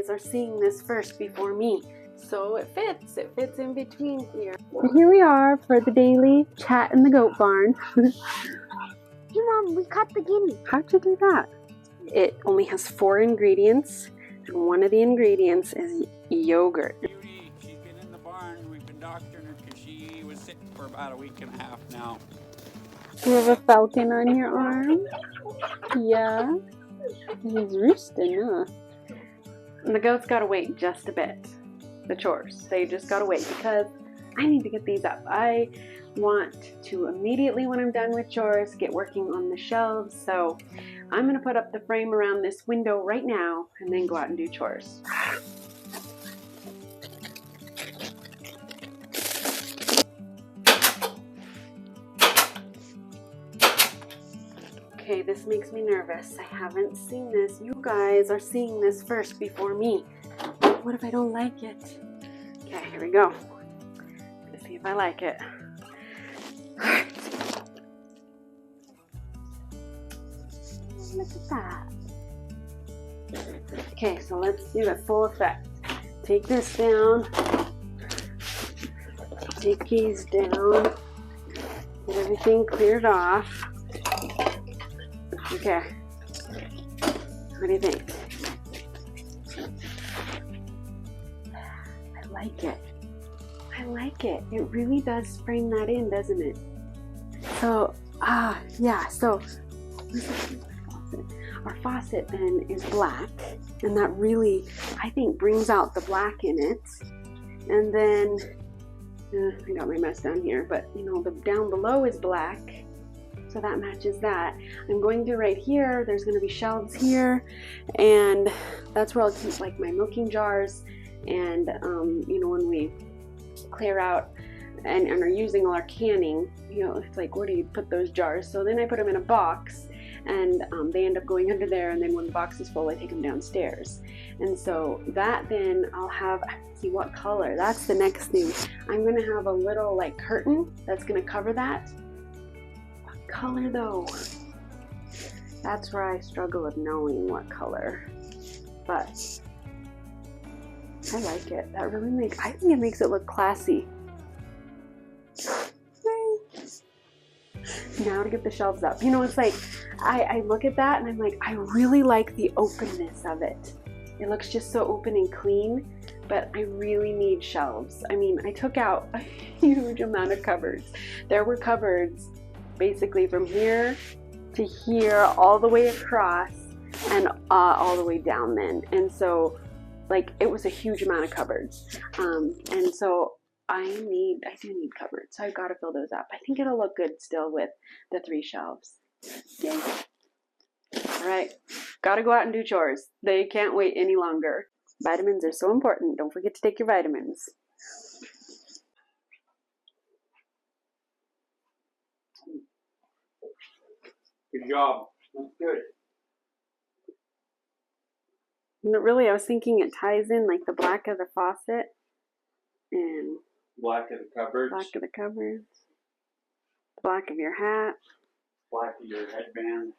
guys are seeing this first before me. So it fits in between here. And here we are for the daily chat in the goat barn. Hey Mom, we caught the guinea. How'd you do that? It only has 4 ingredients, and one of the ingredients is yogurt. Beauty, she's been in the barn. We've been doctoring her because she was sick for about a week and a half now. You have a falcon on your arm? Yeah. He's roosting, huh? And the goats gotta wait just a bit. The chores, they just gotta wait because I need to get these up. I want to immediately, when I'm done with chores, get working on the shelves. So I'm gonna put up the frame around this window right now and then go out and do chores. Okay, this makes me nervous. I haven't seen this. You guys are seeing this first before me. What if I don't like it? Okay, here we go. Let's see if I like it. Look at that. Okay, so let's do the full effect. Take this down. Take these down. Get everything cleared off. Okay. What do you think? I like it. I like it. It really does frame that in, doesn't it? So, yeah, so our faucet then is black, and that really, I think, brings out the black in it. And then, I got my mess down here, but you know, the down below is black, so that matches that. I'm going to right here, there's going to be shelves here, and that's where I'll keep like my milking jars, and you know, when we clear out and are using all our canning, you know, it's like, where do you put those jars? So then I put them in a box, and they end up going under there, and then when the box is full, I take them downstairs. And so that then I'll have, see what color, that's the next thing. I'm gonna have a little like curtain that's gonna cover that. What color though? That's where I struggle with knowing what color, but I like it. That really makes, I think it makes it look classy. Now to get the shelves up. You know, it's like, I look at that and I'm like, I really like the openness of it. It looks just so open and clean, but I really need shelves. I mean, I took out a huge amount of cupboards. There were cupboards basically from here to here, all the way across, and all the way down then. And so, like, it was a huge amount of cupboards. And so I do need cupboards, so I've got to fill those up. I think it'll look good still with the 3 shelves. Yay. All right, got to go out and do chores. They can't wait any longer. Vitamins are so important. Don't forget to take your vitamins. Good job. That's good. But really, I was thinking it ties in like the black of the faucet and Black of the cupboards. black of the cupboards, black of your hat. Black of your headband.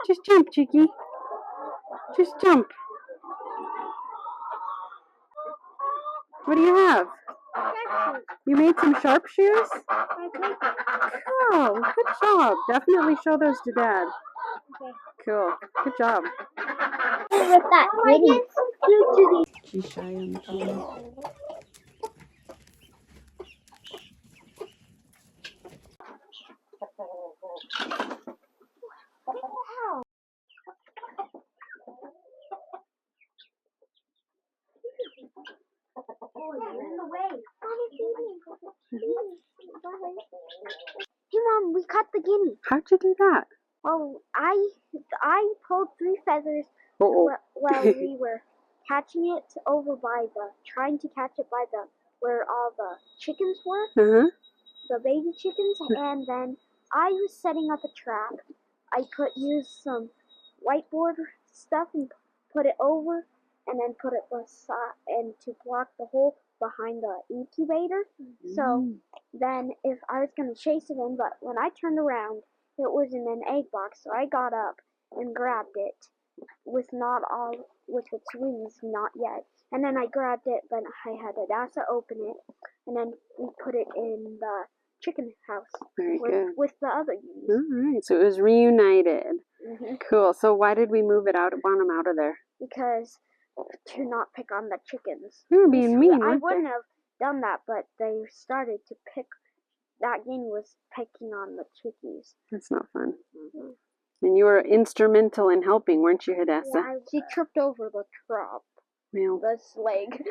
Just jump, Cheeky. Just jump. What do you have? You made some sharp shoes? Cool. Good job. Definitely show those to Dad. Cool. Good job. With that guinea. She's shy on the camera. You're in the way. Hey Mom, we caught the guinea. How'd you do that? Well, I pulled 3 feathers Uh-oh. while we were catching it over by trying to catch it by where all the chickens were, the baby chickens, and then I was setting up a trap. I used some whiteboard stuff and put it over, and then put it beside and to block the hole behind the incubator. So then if I was going to chase it in, but when I turned around, it was in an egg box, so I got up and grabbed it with not all with its wings, not yet. And then I grabbed it, but I had Adasa open it, and then we put it in the chicken house. Very good. With the other geese. All right, so it was reunited. Mm-hmm. Cool. So why did we move it out? Want them out of there? Because to not pick on the chickens. You were being mean. I wouldn't have done that, but they started to pick. That guinea was picking on the chickies. That's not fun. Mm-hmm. And you were instrumental in helping, weren't you, Hideaway? Yeah, she tripped over the trap. Well. The leg.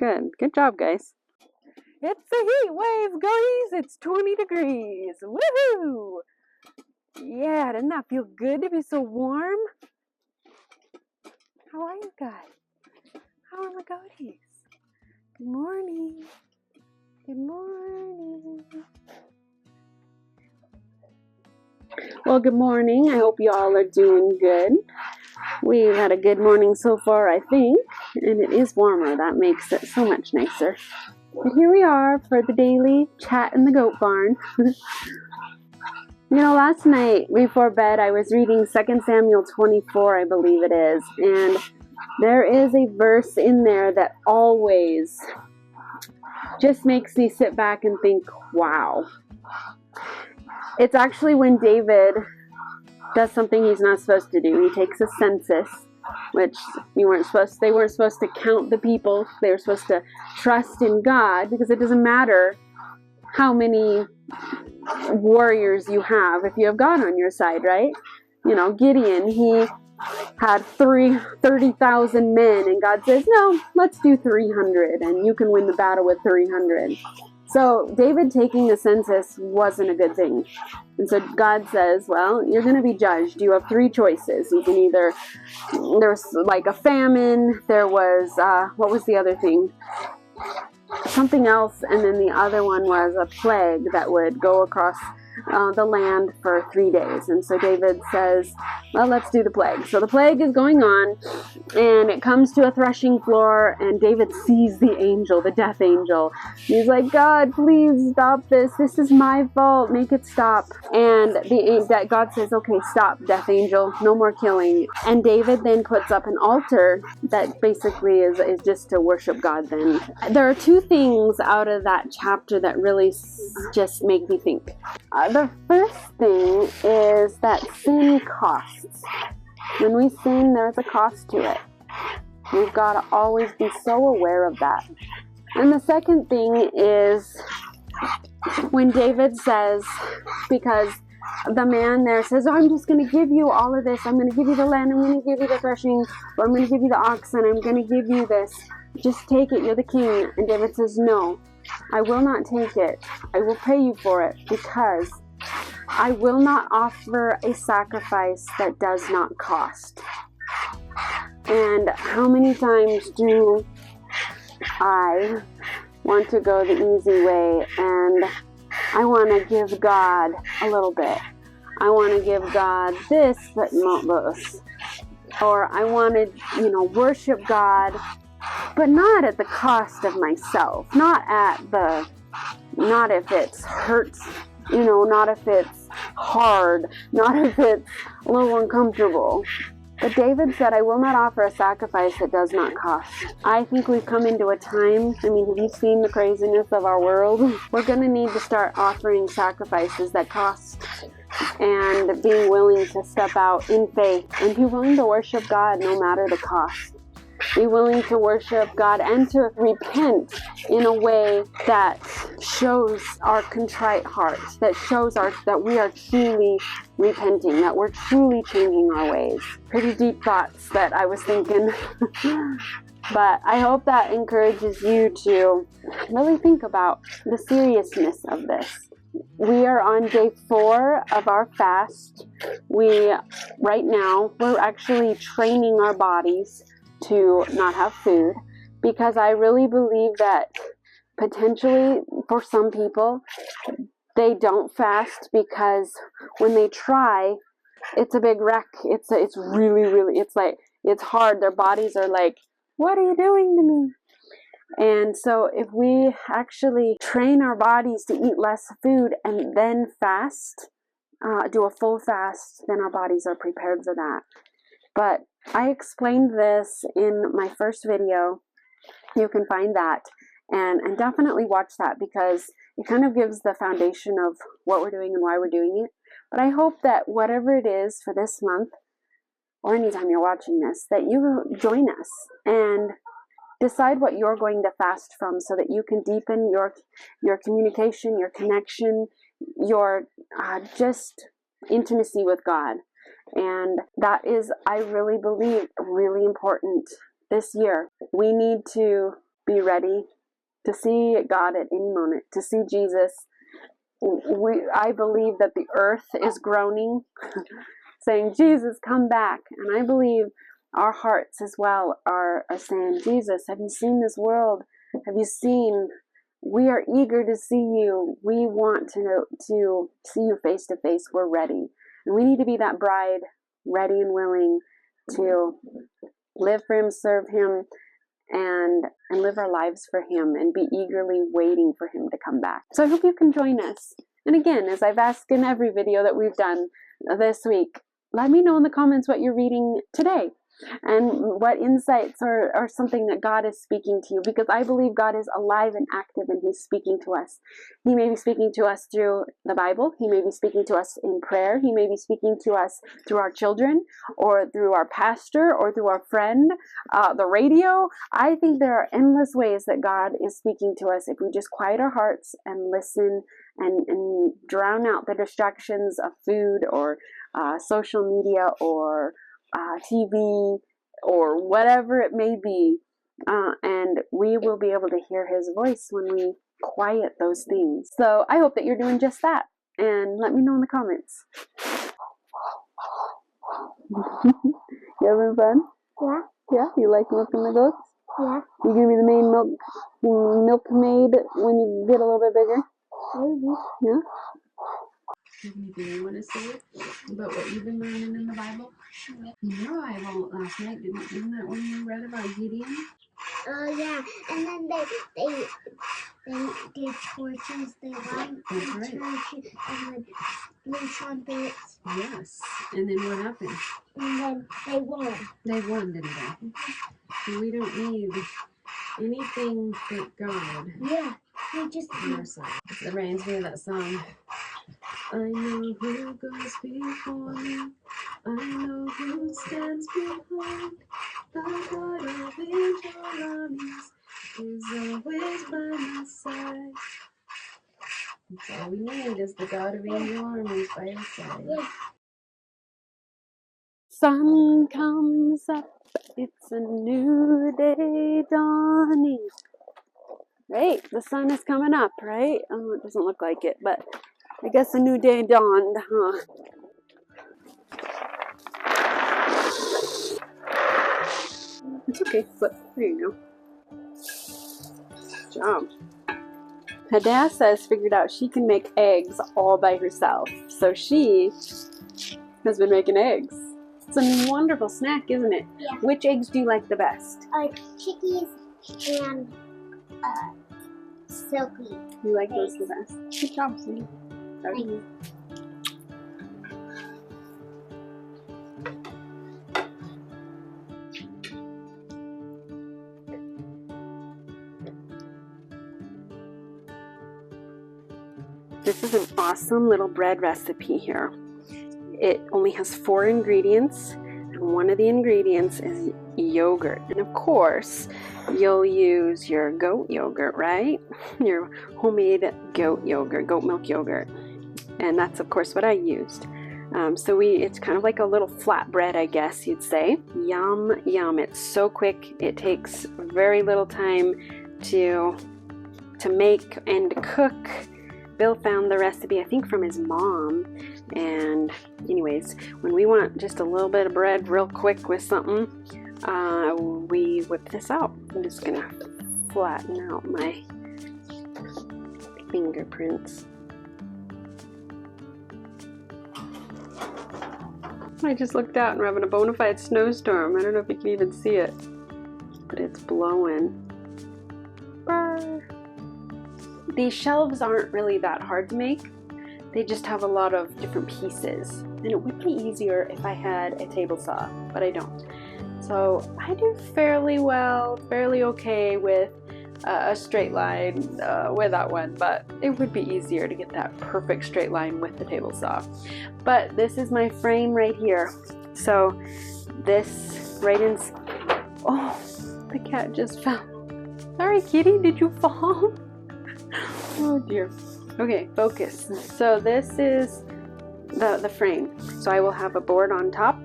Yeah. Good job, guys. It's a heat wave, guys. It's 20 degrees. Woohoo! Yeah, doesn't that feel good to be so warm? How are you guys? How are my goaties? Good morning. Good morning. Well, good morning. I hope you all are doing good. We've had a good morning so far, I think, and it is warmer. That makes it so much nicer. But here we are for the daily chat in the goat barn. You know, last night before bed, I was reading 2 Samuel 24, I believe it is, and there is a verse in there that always just makes me sit back and think, wow. It's actually when David does something he's not supposed to do. He takes a census, which they weren't supposed to count the people. They were supposed to trust in God, because it doesn't matter how many warriors you have if you have God on your side, right? You know, Gideon, he had 30,000 men, and God says, no, let's do 300, and you can win the battle with 300. So David taking the census wasn't a good thing. And so God says, well, you're going to be judged. You have 3 choices. You can either, there was like a famine, there was, what was the other thing? Something else, and then the other one was a plague that would go across the land for 3 days. And so David says, well, let's do the plague. So the plague is going on, and it comes to a threshing floor, and David sees the angel, the death angel. He's like, God, please stop this. This is my fault. Make it stop. And God says, okay, stop, death angel. No more killing. And David then puts up an altar that basically is just to worship God then. There are 2 things out of that chapter that really just make me think. The first thing is that sin costs. When we sin, there's a cost to it. We've got to always be so aware of that. And the second thing is when David says, because the man there says, oh, I'm just going to give you all of this. I'm going to give you the land. I'm going to give you the threshing. Or I'm going to give you the oxen. I'm going to give you this. Just take it. You're the king. And David says, no, I will not take it. I will pay you for it, because I will not offer a sacrifice that does not cost. And how many times do I want to go the easy way, and I want to give God a little bit. I want to give God this, but not this. Or I want to, worship God, but not at the cost of myself. Not if it hurts, not if it's hard, not if it's a little uncomfortable. But David said, I will not offer a sacrifice that does not cost. I think we've come into a time, have you seen the craziness of our world? We're going to need to start offering sacrifices that cost, and being willing to step out in faith and be willing to worship God no matter the cost. Be willing to worship God and to repent in a way that shows our contrite hearts, that shows that we are truly repenting, that we're truly changing our ways. Pretty deep thoughts that I was thinking. But I hope that encourages you to really think about the seriousness of this. We are on day 4 of our fast. Right now, we're actually training our bodies to not have food, because I really believe that potentially for some people, they don't fast because when they try, it's a big wreck. It's really, it's hard. Their bodies are like, what are you doing to me? And so if we actually train our bodies to eat less food and then fast, do a full fast, then our bodies are prepared for that. But I explained this in my first video. You can find that and definitely watch that, because it kind of gives the foundation of what we're doing and why we're doing it. But I hope that whatever it is for this month, or anytime you're watching this, that you join us and decide what you're going to fast from, so that you can deepen your communication, your connection, your just intimacy with God. And that is, I really believe, really important this year. We need to be ready to see God at any moment, to see Jesus. I believe that the earth is groaning, saying, Jesus, come back. And I believe our hearts as well are saying, Jesus, have you seen this world? Have you seen? We are eager to see you. We want to see you face to face. We're ready. And we need to be that bride, ready and willing to live for Him, serve Him, and live our lives for Him, and be eagerly waiting for Him to come back. So I hope you can join us. And again, as I've asked in every video that we've done this week, let me know in the comments what you're reading today, and what insights or something that God is speaking to you, because I believe God is alive and active, and He's speaking to us. He may be speaking to us through the Bible. He may be speaking to us in prayer. He may be speaking to us through our children, or through our pastor, or through our friend, the radio. I think there are endless ways that God is speaking to us if we just quiet our hearts and listen, and drown out the distractions of food, or social media, or TV, or whatever it may be, and we will be able to hear His voice when we quiet those things. So I hope that you're doing just that, and let me know in the comments. You having fun? Yeah. Yeah? You like milking the goats? Yeah. You gonna be the main milkmaid when you get a little bit bigger? Maybe. Yeah? Anything you want to say about what you've been learning in the Bible? In your Bible last night, isn't that when you read about Gideon? Oh yeah, and then they did torches. They lighted torches and then blew trumpets. Yes. And then what happened? And then they won. They won, didn't they? And we don't need anything but God. Yeah, they just On our side. It reminds me of that song. I know who goes before me. I know who stands behind. The God of angel armies is always by my side. That's all we need is the God of angel armies by our side. Yeah. Sun comes up, it's a new day dawning. Right, the sun is coming up, right? Oh, it doesn't look like it, but I guess a new day dawned, huh? It's okay, but there you go. Good job. Hadassah figured out she can make eggs all by herself, so she has been making eggs. It's a wonderful snack, isn't it? Yeah. Which eggs do you like the best? Chickies and silky. You like those the best? Good job, Cindy. Thank you. This is an awesome little bread recipe here. It only has 4 ingredients, and one of the ingredients is yogurt. And of course, you'll use your goat yogurt, right? Your homemade goat yogurt, goat milk yogurt. And that's of course what I used. It's kind of like a little flat bread, I guess you'd say. Yum, yum. It's so quick. It takes very little time to make and cook. Bill found the recipe, I think, from his mom. And anyways, when we want just a little bit of bread real quick with something, we whip this out. I'm just gonna flatten out my fingerprints. I just looked out and we're having a bona fide snowstorm. I don't know if you can even see it, but it's blowing. Brr. These shelves aren't really that hard to make. They just have a lot of different pieces. And it would be easier if I had a table saw, but I don't. So I do fairly well, fairly okay with a straight line with that one, but it would be easier to get that perfect straight line with the table saw. But this is my frame right here. So this right in, oh, the cat just fell. Sorry, kitty, did you fall? Oh dear. Okay, focus. So this is the frame. So I will have a board on top,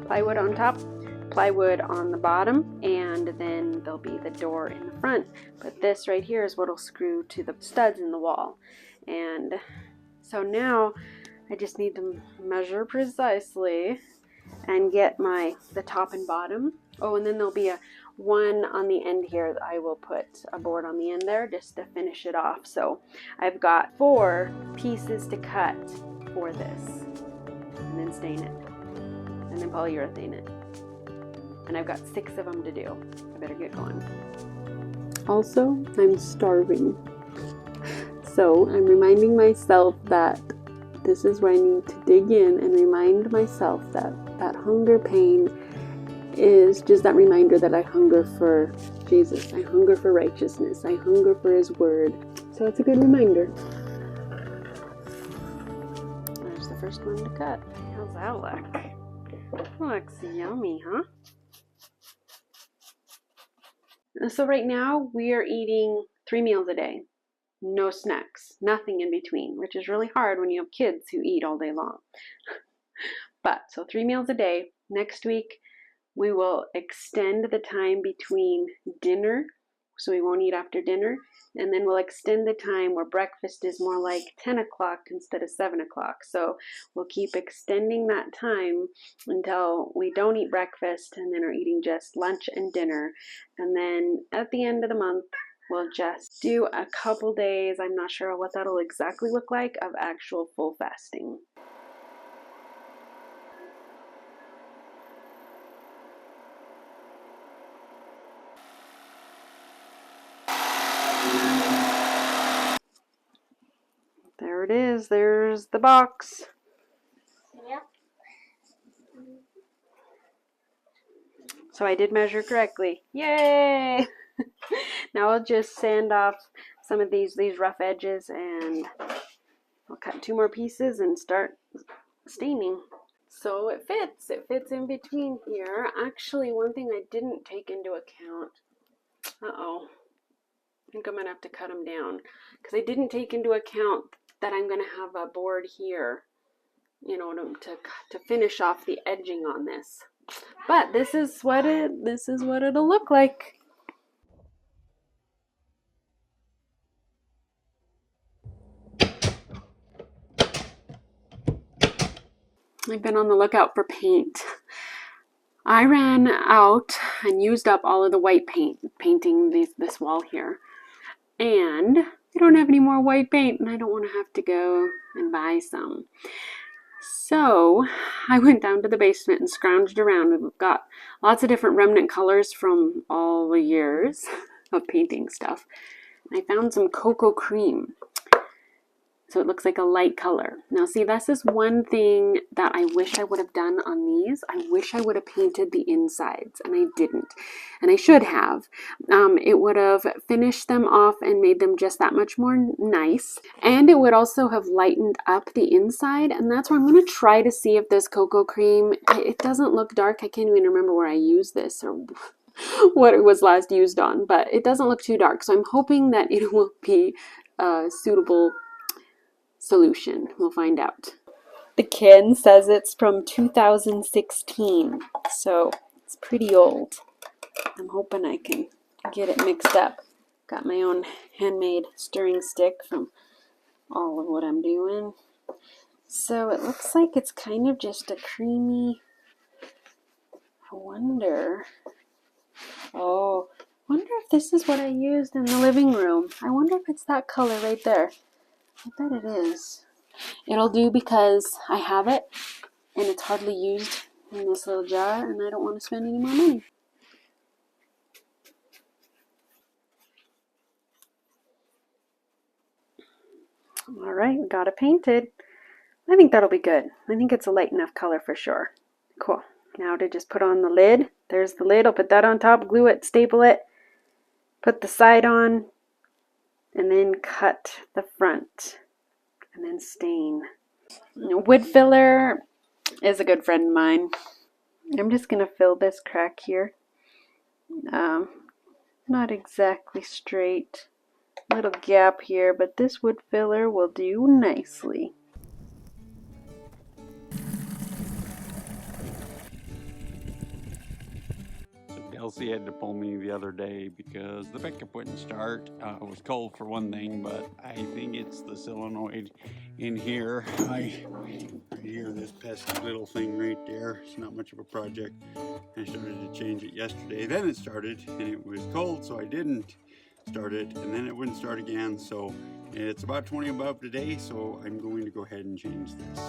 plywood on top, plywood on the bottom, and then there'll be the door in the front. But this right here is what'll screw to the studs in the wall. And so now I just need to measure precisely and get the top and bottom. Oh, and then there'll be one on the end here that I will put a board on the end there just to finish it off. So I've got 4 pieces to cut for this, and then stain it, and then polyurethane it. And I've got 6 of them to do. I better get going. Also, I'm starving. So I'm reminding myself that this is where I need to dig in and remind myself that that hunger pain is just that reminder that I hunger for Jesus. I hunger for righteousness. I hunger for His Word. So it's a good reminder. There's the first one to cut. How's that look? Looks yummy, huh? So right now we are eating 3 meals a day. No snacks, nothing in between, which is really hard when you have kids who eat all day long. But so 3 meals a day. Next week we will extend the time between dinner, so we won't eat after dinner, and then we'll extend the time where breakfast is more like 10 o'clock instead of 7 o'clock. So we'll keep extending that time until we don't eat breakfast and then are eating just lunch and dinner. And then at the end of the month, we'll just do a couple days, I'm not sure what that'll exactly look like, of actual full fasting. There it is. There's the box. Yep. So I did measure correctly. Yay! Now I'll just sand off some of these rough edges, and I'll cut 2 more pieces and start staining. So it fits in between here. Actually, one thing I didn't take into account, I think I'm gonna have to cut them down, because I didn't take into account that I'm gonna have a board here, you know, to finish off the edging on this. But this is what it'll look like. I've been on the lookout for paint. I ran out and used up all of the white paint painting this wall here, and I don't have any more white paint, and I don't want to have to go and buy some. So I went down to the basement and scrounged around, and we've got lots of different remnant colors from all the years of painting stuff. I found some cocoa cream. So it looks like a light color. Now see, this is one thing that I wish I would have done on these. I wish I would have painted the insides, and I didn't. And I should have. It would have finished them off and made them just that much more nice. And it would also have lightened up the inside. And that's where I'm going to try to see if this cocoa cream, it doesn't look dark. I can't even remember where I used this or what it was last used on. But it doesn't look too dark. So I'm hoping that it will be suitable solution. We'll find out. The can says it's from 2016, so it's pretty old. I'm hoping I can get it mixed up. Got my own handmade stirring stick from all of what I'm doing. So it looks like it's kind of just a creamy, I wonder if this is what I used in the living room. I wonder if it's that color right there. I bet it is. It'll do because I have it and it's hardly used in this little jar, and I don't want to spend any more money. Alright, got it painted. I think that'll be good. I think it's a light enough color for sure. Cool. Now to just put on the lid. There's the lid. I'll put that on top, glue it, staple it, put the side on, and then cut the front, and then stain. Wood filler is a good friend of mine. I'm just going to fill this crack here. Not exactly straight. Little gap here, but this wood filler will do nicely. Elsie had to pull me the other day because the pickup wouldn't start. It was cold for one thing, but I think it's the solenoid in here. Right here, this pesky little thing right there. It's not much of a project. I started to change it yesterday. Then it started, and it was cold, so I didn't start it, and then it wouldn't start again. So it's about 20 above today, so I'm going to go ahead and change this.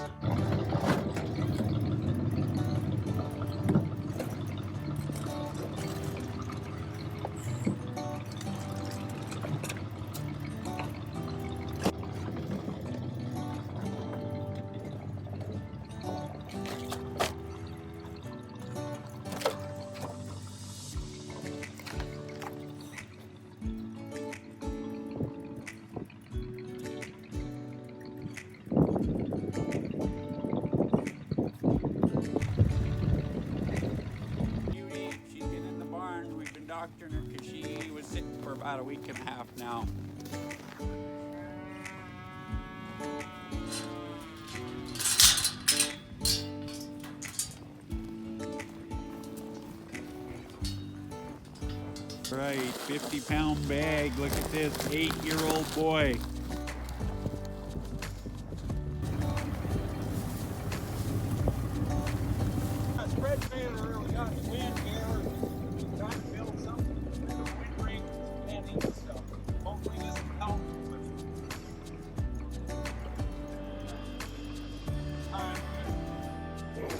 Doctoring her because she was sick for about a week and a half now. Right, 50-pound bag. Look at this 8-year-old boy. Spread fan early got the wind here. Trying to build something with the wind ring and stuff. Hopefully this will help.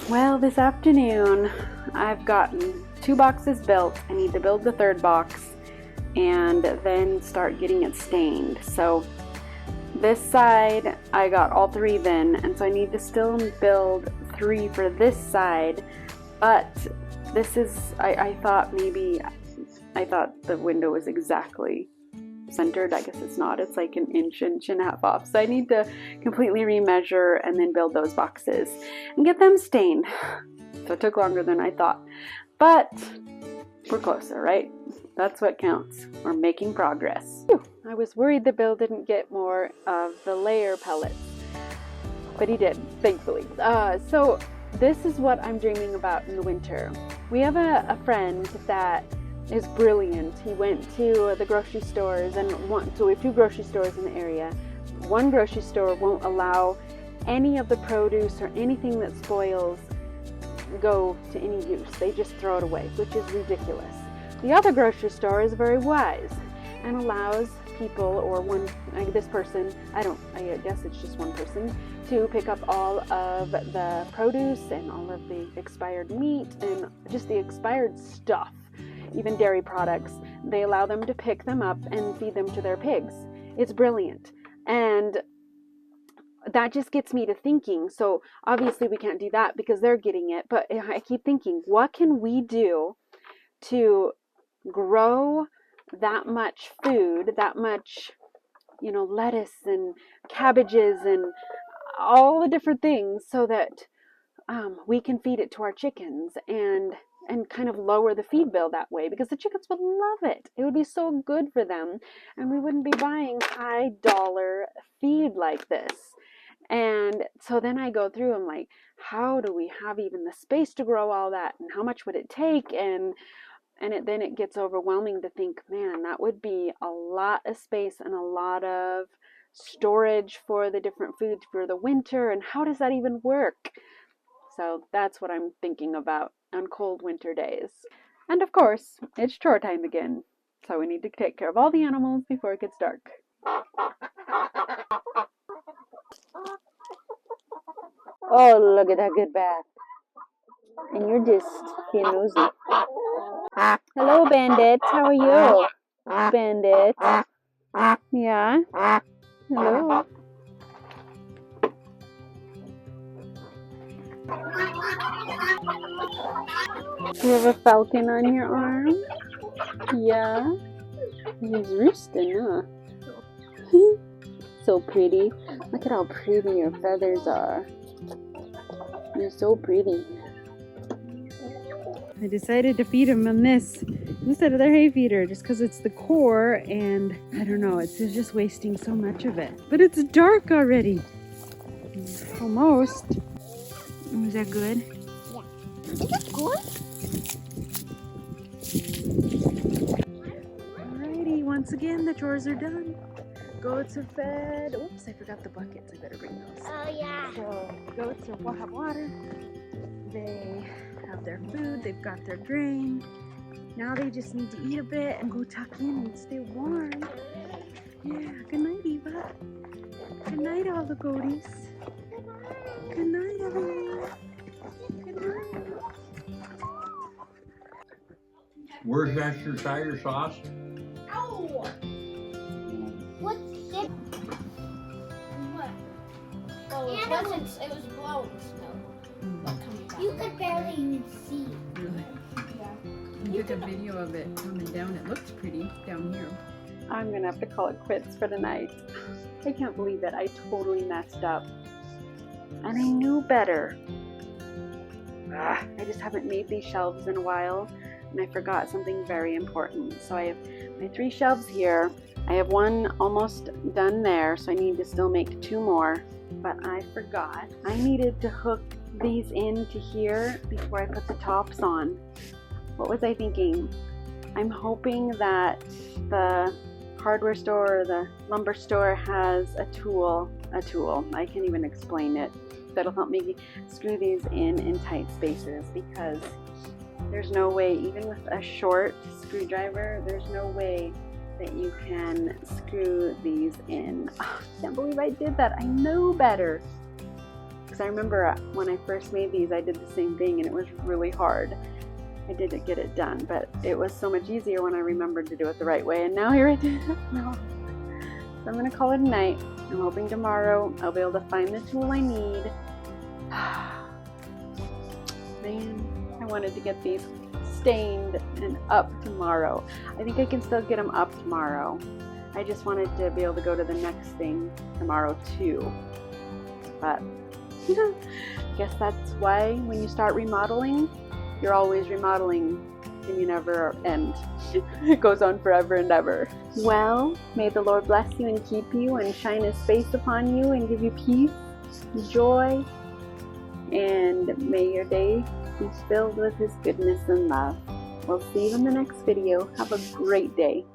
Well, this afternoon I've gotten 2 boxes built. I need to build the 3rd box and then start getting it stained. So this side I got all 3 then, and so I need to still build 3 for this side. But this is, I thought the window was exactly centered. I guess it's not. It's like an inch and a half off. So I need to completely remeasure and then build those boxes and get them stained. So it took longer than I thought. But we're closer, right? That's what counts. We're making progress. Whew. I was worried that Bill didn't get more of the layer pellets, but he did, thankfully. So this is what I'm dreaming about in the winter. We have a friend that is brilliant. He went to the grocery stores, and so we have 2 grocery stores in the area. One grocery store won't allow any of the produce or anything that spoils go to any use. They just throw it away, which is ridiculous. The other grocery store is very wise and allows people, or this person, I guess it's just one person, to pick up all of the produce and all of the expired meat and just the expired stuff, even dairy products. They allow them to pick them up and feed them to their pigs. It's brilliant. And that just gets me to thinking. So obviously we can't do that because they're getting it, but I keep thinking, what can we do to grow that much food, that much, lettuce and cabbages and all the different things, so that we can feed it to our chickens and kind of lower the feed bill that way, because the chickens would love it. It would be so good for them, and we wouldn't be buying high dollar feed like this. And so then I go through, I'm like, how do we have even the space to grow all that, and how much would it take? And then it gets overwhelming to think, man, that would be a lot of space and a lot of storage for the different foods for the winter, and how does that even work? So that's what I'm thinking about on cold winter days. And of course, it's chore time again, so we need to take care of all the animals before it gets dark. Oh, look at that good bath. And you're just being nosy. Hello, Bandit. How are you? Bandit. Yeah? Hello. You have a falcon on your arm? Yeah. He's roosting, huh? So pretty. Look at how pretty your feathers are. You're so pretty. I decided to feed him on this instead of their hay feeder just because it's the core, and I don't know, it's just wasting so much of it. But it's dark already. Almost. Was that good? Yeah. Is it good? Alrighty, once again the chores are done. Goats are fed. Oops, I forgot the buckets. I better bring those. Oh yeah. So goats will have water. They have their food. They've got their grain. Now they just need to eat a bit and go tuck in and stay warm. Yeah. Good night, Eva. Good night, all the goaties. Good night, everyone. Good night. Where's that your cider sauce? Ow! What's it? What? Oh, it wasn't. It was blowing snow. You could barely even see. Really? Yeah. You took a video of it coming down. It looks pretty down here. I'm gonna have to call it quits for the night. I can't believe it. I totally messed up. And I knew better. I just haven't made these shelves in a while, and I forgot something very important. So I have my 3 shelves here. I have one almost done there, so I need to still make 2 more. But I forgot. I needed to hook these into here before I put the tops on. What was I thinking? I'm hoping that the hardware store or the lumber store has a tool, I can't even explain it, that'll help me screw these in tight spaces, because there's no way, even with a short screwdriver, there's no way that you can screw these in. Oh, I can't believe I did that. I know better. Because I remember when I first made these, I did the same thing and it was really hard. I didn't get it done, but it was so much easier when I remembered to do it the right way, and now here I did it. No. So I'm going to call it a night. I'm hoping tomorrow I'll be able to find the tool I need. Man, I wanted to get these stained and up tomorrow. I think I can still get them up tomorrow. I just wanted to be able to go to the next thing tomorrow too. But I guess that's why when you start remodeling, you're always remodeling and you never end. It goes on forever and ever. Well, may the Lord bless you and keep you and shine His face upon you and give you peace, joy, and may your day be filled with His goodness and love. We'll see you in the next video. Have a great day.